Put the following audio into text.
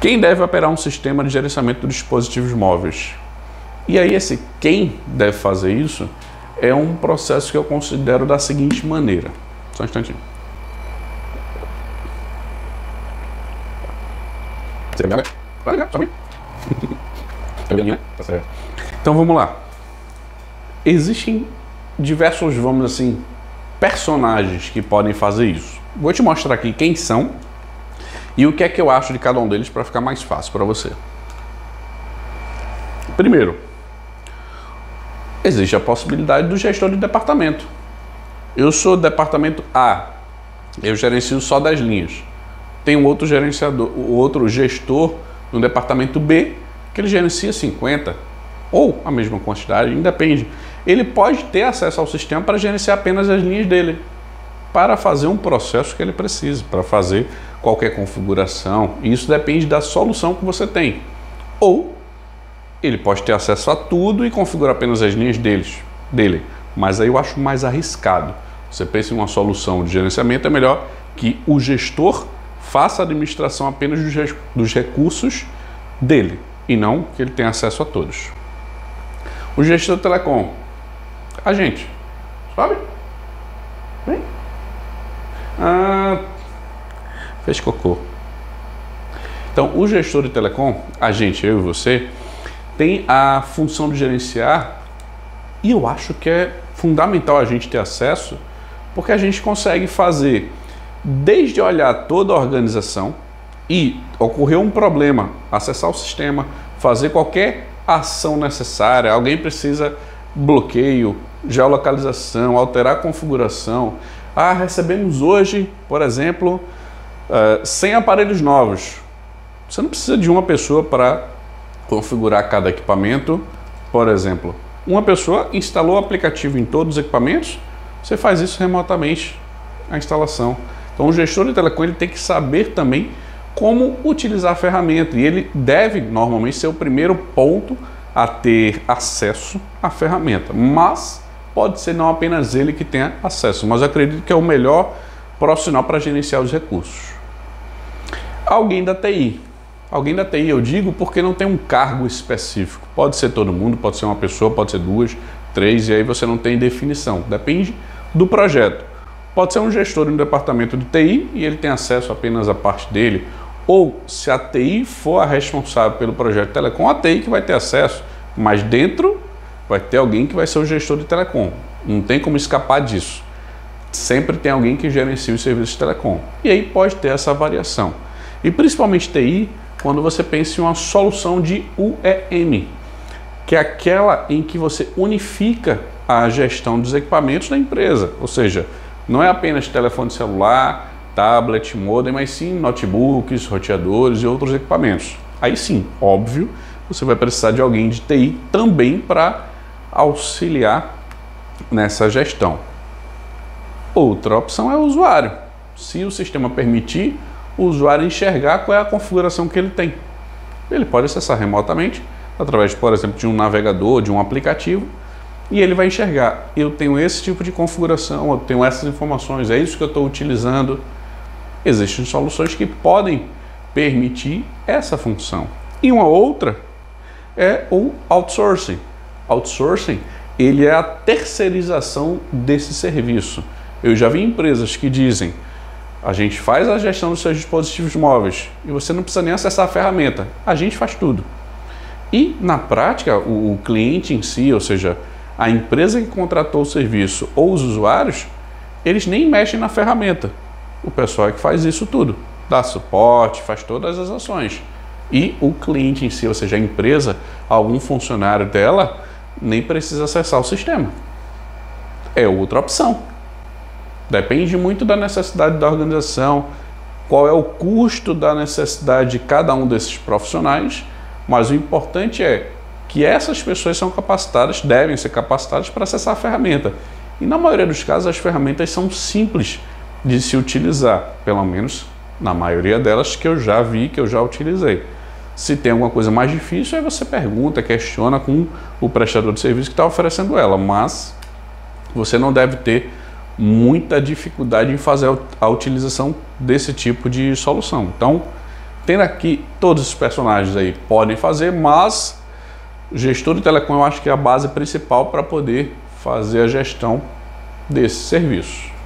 Quem deve operar um sistema de gerenciamento de dispositivos móveis? E aí esse quem deve fazer isso é um processo que eu considero da seguinte maneira. Só um instantinho. Então vamos lá. Existem diversos, vamos assim, personagens que podem fazer isso. Vou te mostrar aqui quem são e o que é que eu acho de cada um deles para ficar mais fácil para você. Primeiro, existe a possibilidade do gestor de departamento. Eu sou departamento A, eu gerencio só 10 linhas. Tem um outro gerenciador, outro gestor no departamento B que ele gerencia 50 ou a mesma quantidade, independe. Ele pode ter acesso ao sistema para gerenciar apenas as linhas dele, para fazer um processo que ele precise, para fazer qualquer configuração. Isso depende da solução que você tem. Ou ele pode ter acesso a tudo e configurar apenas as linhas dele. Mas aí eu acho mais arriscado. Você pensa em uma solução de gerenciamento, é melhor que o gestor faça a administração apenas dos recursos dele e não que ele tenha acesso a todos. O gestor de telecom. A gente. Sobe. Vem. Fez cocô. Então, o gestor de telecom, a gente, eu e você, tem a função de gerenciar, e eu acho que é fundamental a gente ter acesso, porque a gente consegue fazer, desde olhar toda a organização e ocorrer um problema, acessar o sistema, fazer qualquer ação necessária, alguém precisa bloqueio, geolocalização, alterar a configuração. Recebemos hoje, por exemplo, 100 aparelhos novos. Você não precisa de uma pessoa para configurar cada equipamento. Por exemplo, uma pessoa instalou o aplicativo em todos os equipamentos, você faz isso remotamente, a instalação. Então o gestor de telecom ele tem que saber também como utilizar a ferramenta e ele deve normalmente ser o primeiro ponto a ter acesso à ferramenta, mas pode ser não apenas ele que tenha acesso, mas eu acredito que é o melhor profissional para gerenciar os recursos. Alguém da TI. Alguém da TI eu digo porque não tem um cargo específico. Pode ser todo mundo, pode ser uma pessoa, pode ser duas, três, e aí você não tem definição. Depende do projeto. Pode ser um gestor no departamento de TI e ele tem acesso apenas à parte dele. Ou se a TI for a responsável pelo projeto de telecom, a TI que vai ter acesso, mas dentro vai ter alguém que vai ser o gestor de telecom. Não tem como escapar disso. Sempre tem alguém que gerencia os serviços de telecom. E aí pode ter essa variação. E principalmente TI, quando você pensa em uma solução de UEM, que é aquela em que você unifica a gestão dos equipamentos da empresa. Ou seja, não é apenas telefone celular, tablet, modem, mas sim notebooks, roteadores e outros equipamentos. Aí sim, óbvio, você vai precisar de alguém de TI também para auxiliar nessa gestão. Outra opção é o usuário. Se o sistema permitir, o usuário enxergar qual é a configuração que ele tem. Ele pode acessar remotamente, através, por exemplo, de um navegador, de um aplicativo, e ele vai enxergar, eu tenho esse tipo de configuração, eu tenho essas informações, é isso que eu estou utilizando. Existem soluções que podem permitir essa função. E uma outra é o outsourcing. Outsourcing, ele é a terceirização desse serviço. Eu já vi empresas que dizem, a gente faz a gestão dos seus dispositivos móveis e você não precisa nem acessar a ferramenta, a gente faz tudo. E na prática, o cliente em si, ou seja, a empresa que contratou o serviço ou os usuários, eles nem mexem na ferramenta. O pessoal é que faz isso tudo, dá suporte, faz todas as ações. E o cliente em si, ou seja, a empresa, algum funcionário dela, nem precisa acessar o sistema. É outra opção. Depende muito da necessidade da organização, qual é o custo da necessidade de cada um desses profissionais, mas o importante é que essas pessoas são capacitadas, devem ser capacitadas para acessar a ferramenta. E na maioria dos casos as ferramentas são simples de se utilizar, pelo menos na maioria delas que eu já vi, que eu já utilizei. Se tem alguma coisa mais difícil, aí você pergunta, questiona com o prestador de serviço que está oferecendo ela, mas você não deve ter muita dificuldade em fazer a utilização desse tipo de solução. Então, tendo aqui todos os personagens aí podem fazer, mas o gestor de telecom eu acho que é a base principal para poder fazer a gestão desses serviços.